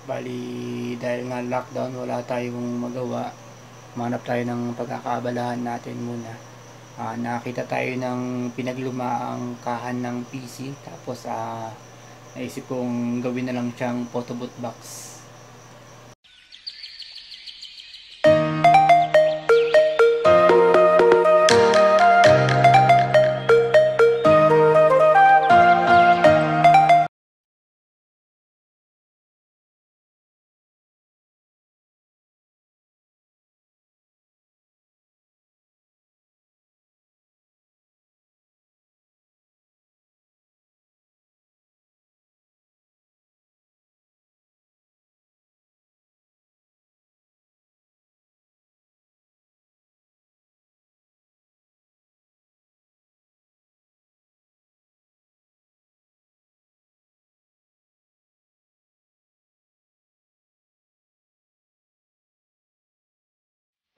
Bali, dahil nga lockdown, wala tayong magawa. Manap tayo ng pagkakaabalahan natin muna. Nakita tayo ng pinaglumaang kahan ng PC. Tapos, naisip kong gawin na lang siyang photobooth box.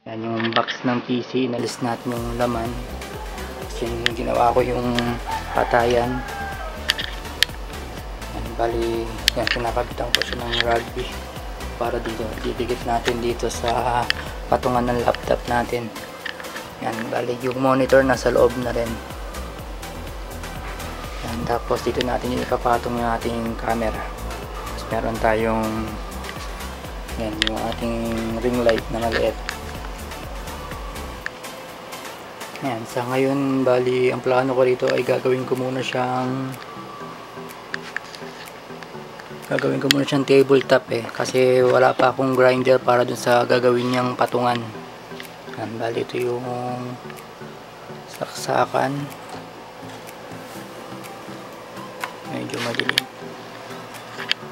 Yan yung box ng PC, inalis natin yung laman. Kasi ginawa ko yung patayan. Yan, bali, yan, kinakabitan ko siya ng rugby para dito, didikit natin dito sa patungan ng laptop natin. Yan, bali yung monitor nasa loob na rin. Yan, tapos dito natin ipapatong yung ating camera. Tapos meron tayong yan, yung ating ring light na maliit. Ayan, sa ngayon, bali, ang plano ko rito ay gagawin ko muna siyang tabletop kasi wala pa akong grinder para dun sa gagawin niyang patungan. Ayan, bali, ito yung saksakan. Medyo madilim.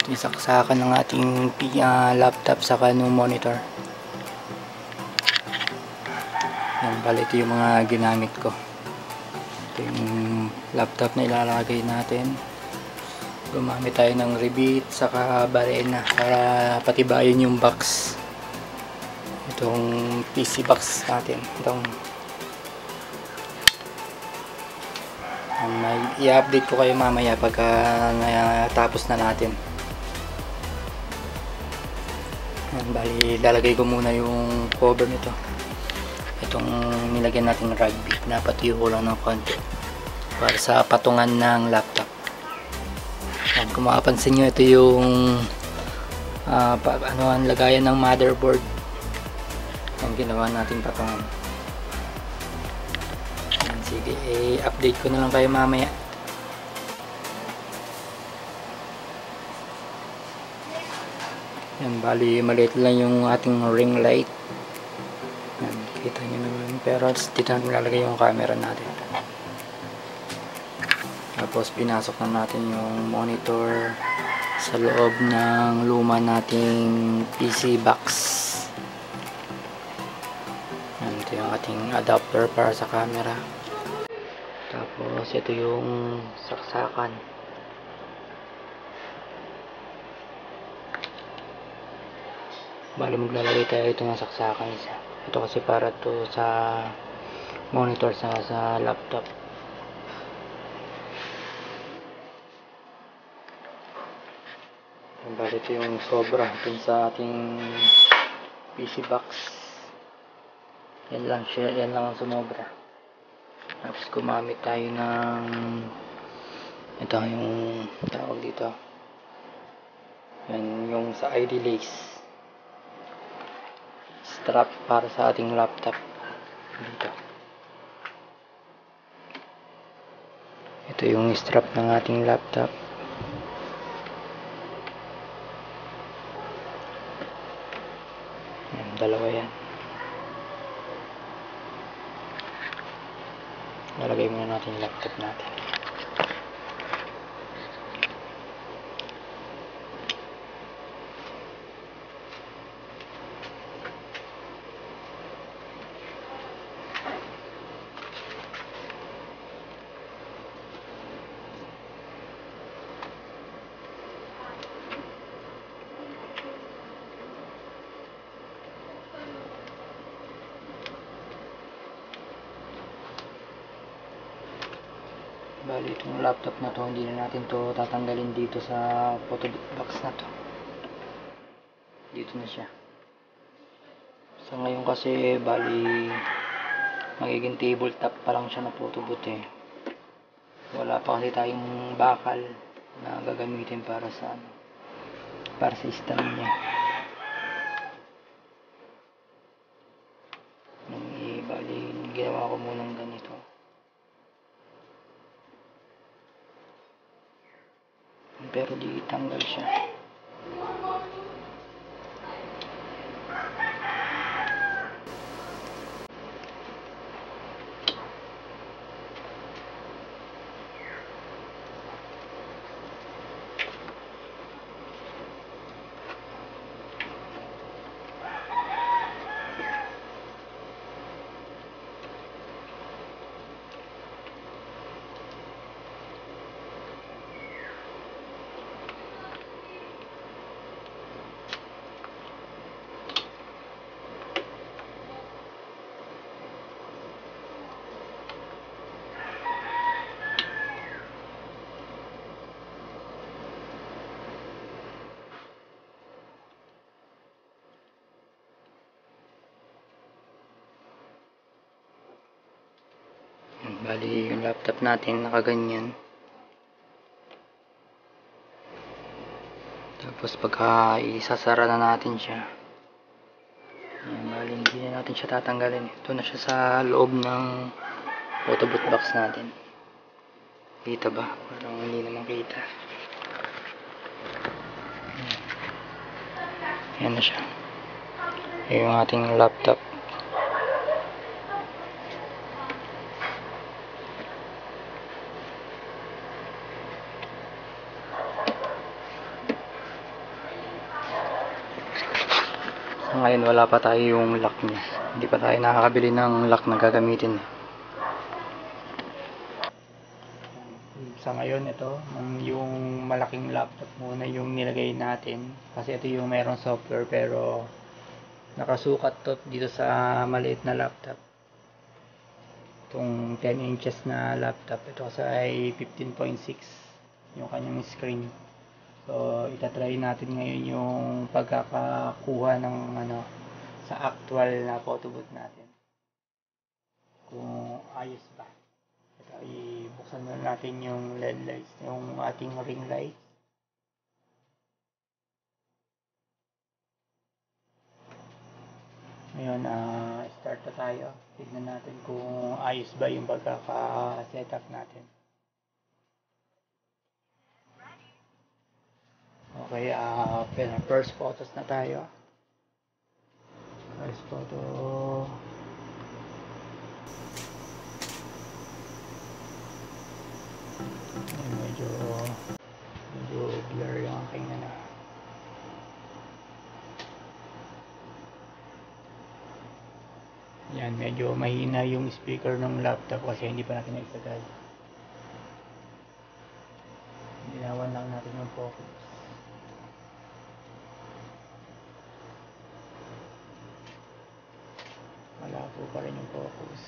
Ito yung saksakan ng ating laptop sa kanong monitor. Yan, bali ito yung mga ginamit ko. Ito yung laptop na ilalagay natin. Gumamit tayo ng rebit saka barena para patibayin yung box. Itong PC box natin. I-update ko kayo mamaya pagka natapos na natin. Yan, bali lalagay ko muna yung cover nito. Itong nilagyan natin ng rugby, napatuyo ko lang ng konti para sa patungan ng laptop. Yan, kung makapansin nyo, ito yung ang lagayan ng motherboard. Yan, ginawa natin patungan. Yan, sige, update ko na lang kayo mamaya. Yan, bali maliit lang yung ating ring light. Yan, kita nyo naman, pero dito natin lalagay yung camera natin. Tapos pinasok na natin yung monitor sa loob ng luma nating PC box. Yan, ito yung ating adapter para sa camera. Tapos ito yung saksakan. Bali maglalagay tayo ito ng saksakan isa. Ito kasi para to sa monitor sa laptop. Bali ito yung sobra dun sa ating PC box. Yan lang ang sumobra. Tapos gumamit tayo ng ito yung tawag dito. Yan yung sa ID lace strap para sa ating laptop dito. Ito yung strap ng ating laptop. Yan, dalawa yan. Lalagay muna natin yung laptop natin. Bali itong laptop na to, hindi na natin to tatanggalin dito sa photobooth box na to. Dito na siya. Sa ngayon kasi bali magiging tabletop pa lang siya na photobooth eh. Wala pa kasi tayong bakal na gagamitin para sa stand niya. Bali ginawa ko munang ganito. Pero di tanggal siya. Bali yung laptop natin nakaganyan. Tapos pagka isasara na natin siya, bali hindi na natin siya tatanggalin. Ito na siya sa loob ng photobooth box natin. Kita ba? Parang hindi naman kita. Yan na siya. Yung ating laptop. Ngayon wala pa tayo yung lock niya. Hindi pa tayo nakakabili ng lock na gagamitin. Sa ngayon ito, yung malaking laptop muna yung nilagay natin. Kasi ito yung mayroong software pero nakasukat to dito sa maliit na laptop. Itong 10 inches na laptop. Ito kasi ay 15.6 yung kanyang screen. So, itatry natin ngayon yung pagkakakuha ng sa actual na photobooth natin. Kung ayos ba. Ito, ibuksan na natin yung LED lights, yung ating ring light. Ngayon, start na tayo. Tignan natin kung ayos ba yung pagkaka-setup natin. Okay, first photos na tayo. First photo. Medyo blur yung aking Yan, medyo mahina yung speaker ng laptop kasi hindi pa natin naitagay. Ginawan lang natin yung focus. Malabo pa rin yung focus.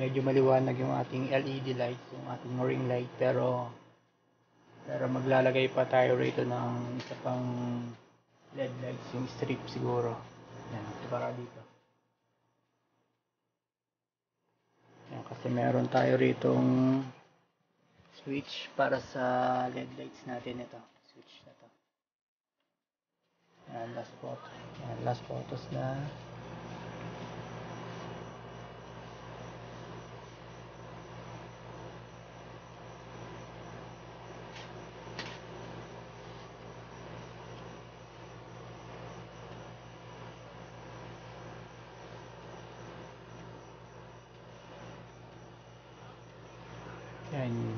Medyo maliwanag yung ating LED lights, yung ating ring light, pero maglalagay pa tayo rito ng isa pang LED lights, yung strip siguro. Yan, para dito. Yan, kasi meron tayo ritong switch para sa LED lights natin. Ito, switch na to. Yan, last photo. Yan, last photos na.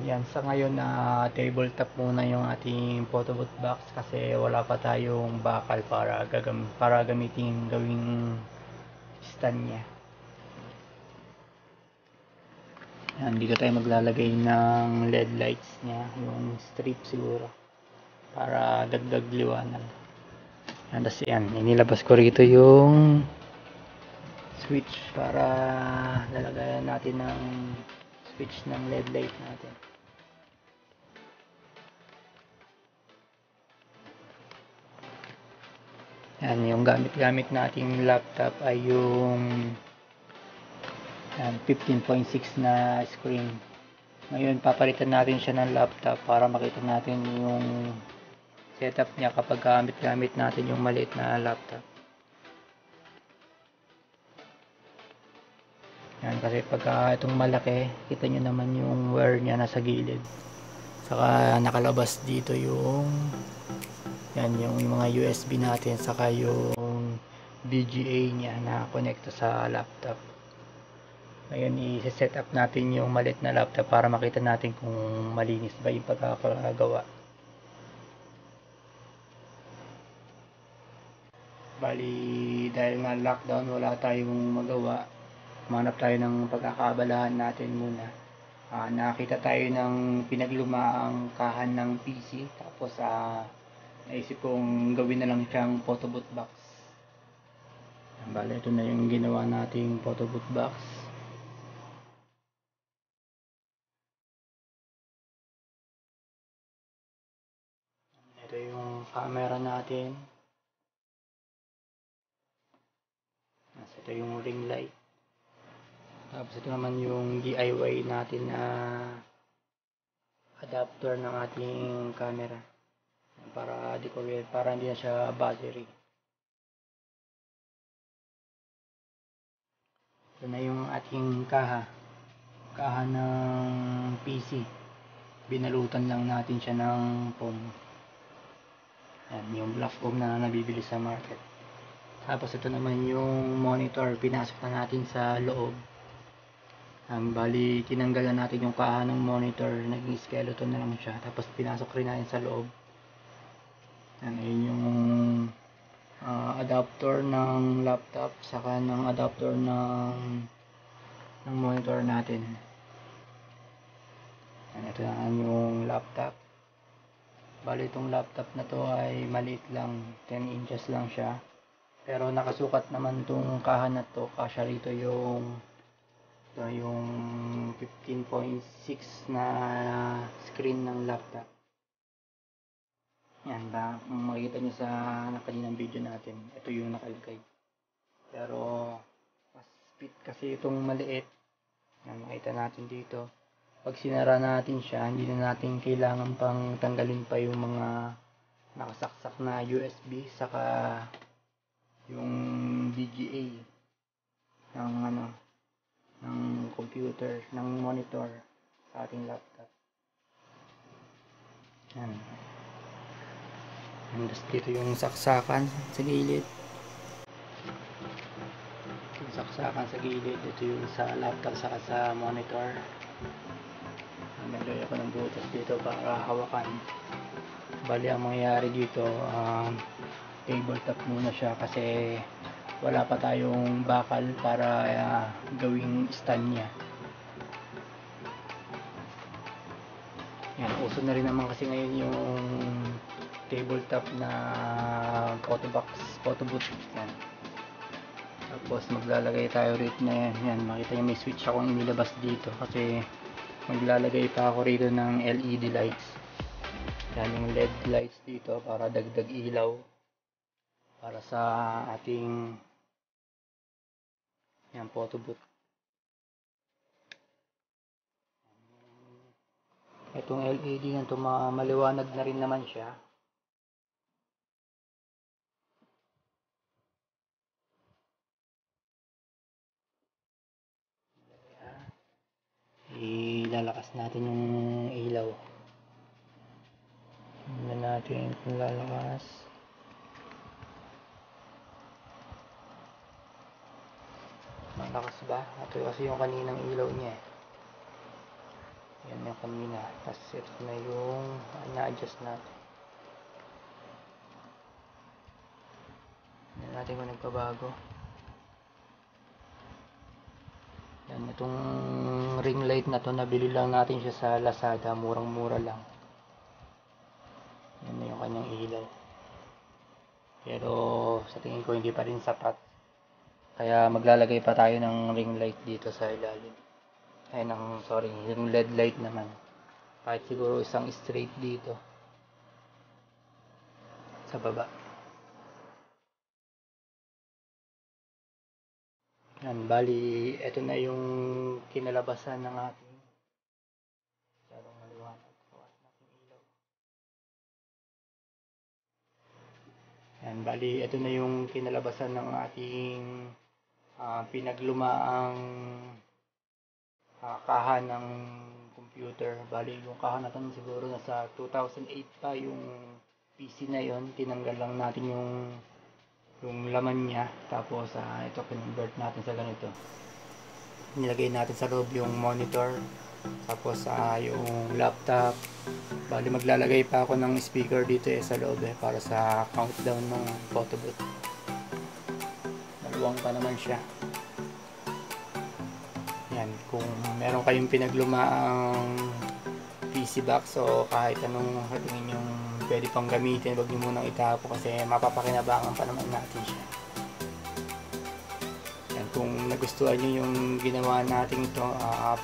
Yan, sa ngayon na tabletop muna yung ating photobooth box kasi wala pa tayong bakal para gamitin gawing stand niya. Yan, dito tayo maglalagay ng LED lights niya, yung strip siguro para dagdag liwanag. And tas yan, inilabas ko rito yung switch para lalagayan natin ng switch ng LED light natin. Yan, yung gamit nating laptop ay yung 15.6 na screen. Ngayon papalitan natin siya ng laptop para makita natin yung setup niya kapag gamit natin yung maliit na laptop. Yan, kasi pagka itong malaki, kita nyo naman yung wire niya nasa gilid. Saka nakalabas dito yung yan, yung mga USB natin, saka yung VGA niya na konekta sa laptop. Ngayon i-set up natin yung maliit na laptop para makita natin kung malinis ba yung pagkakagawa. Bali, dahil nga lockdown, wala tayong magawa. Manap tayo ng pagkakaabalahan natin muna. Nakita tayo ng pinaglumaang kahan ng PC. Tapos naisip kong gawin na lang siyang photo booth box. Bali, ito na yung ginawa nating photo booth box. Ito yung camera natin. Ito yung ring light. Tapos ito naman yung DIY natin na adapter ng ating camera para hindi na siya battery. Ito na yung ating kaha ng PC. Binalutan lang natin siya ng foam. Yan, yung black foam na nabibili sa market. Tapos ito naman yung monitor, pinasok na natin sa loob. Bali, tinanggalan natin yung kaha ng monitor, naging skeleton na lang siya. Tapos pinasok rin natin sa loob. Ayun yung adapter ng laptop, saka ng adapter ng monitor natin. Ito na yung laptop. Bali, itong laptop na to ay maliit lang, 10 inches lang siya. Pero nakasukat naman itong kaha na to, kasya rito yung 15.6 na screen ng laptop. Yan ba, kung makikita nyo sa nakalinang video natin, ito yung nakalagay. Pero mas fit kasi itong maliit. Yan, makita natin dito. Pag sinara natin siya, hindi na natin kailangan pang tanggalin pa yung mga nakasaksak na USB, saka yung VGA ng computer, ng monitor sa ating laptop. Yan. Tapos dito yung saksakan sa gilid. Yung saksakan sa gilid, ito yung sa laptop saka sa monitor. Nagloy ako ng butas dito para hawakan. Bali, ang mangyayari dito, tabletop muna siya kasi wala pa tayong bakal para gawing stand nya. Yan, uso na rin naman kasi ngayon yung tabletop na photo booth. Yan. Tapos maglalagay tayo rito na yan. Makita nyo may switch akong inilabas dito kasi maglalagay pa ako rito ng LED lights. Yan, yung LED lights dito para dagdag ilaw para sa ating yan, photo booth. Itong LED na ito, maliwanag na rin naman siya. Ilalakas natin yung ilaw. Tingnan natin kung lalakas. Malakas ba? Ito kasi yung kaninang ilaw niya. Yan yung kanina. Tapos ito na yung na-adjust natin. Tingnan natin kung nagpabago. Yan, itong ring light na to, nabili lang natin siya sa Lazada, murang-mura lang. Yan na yung kanyang ilaw. pero sa tingin ko hindi pa rin sapat. Kaya maglalagay pa tayo ng ring light dito sa ilalim. Ay, yung LED light naman. Kahit siguro isang straight dito sa baba. Yan, bali, ito na yung kinalabasan ng ating masyadong maliwanag. Kawas natin ilaw. Yan, bali, ito na yung kinalabasan ng ating pinaglumaang kahan ng computer. Bali, yung kahan natin siguro nasa 2008 pa yung PC na yon. Tinanggal lang natin yung laman niya. Tapos, ito, convert natin sa ganito. Nilagay natin sa loob yung monitor. Tapos, yung laptop. Bali, maglalagay pa ako ng speaker dito sa loob para sa countdown ng photo booth. Maluwang pa naman siya. Yan, kung meron kayong pinaglumaang PC box o kahit anong tingin yung pwede pang gamitin, wag niyo munang itapo kasi mapapakinabangan pa naman natin siya. Yan, kung nagustuhan niyo yung ginawa natin ito,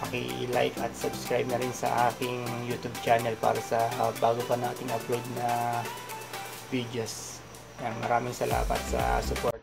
paki-like at subscribe na rin sa aking YouTube channel para sa bago pa nating upload na videos. Yan, maraming salamat sa support.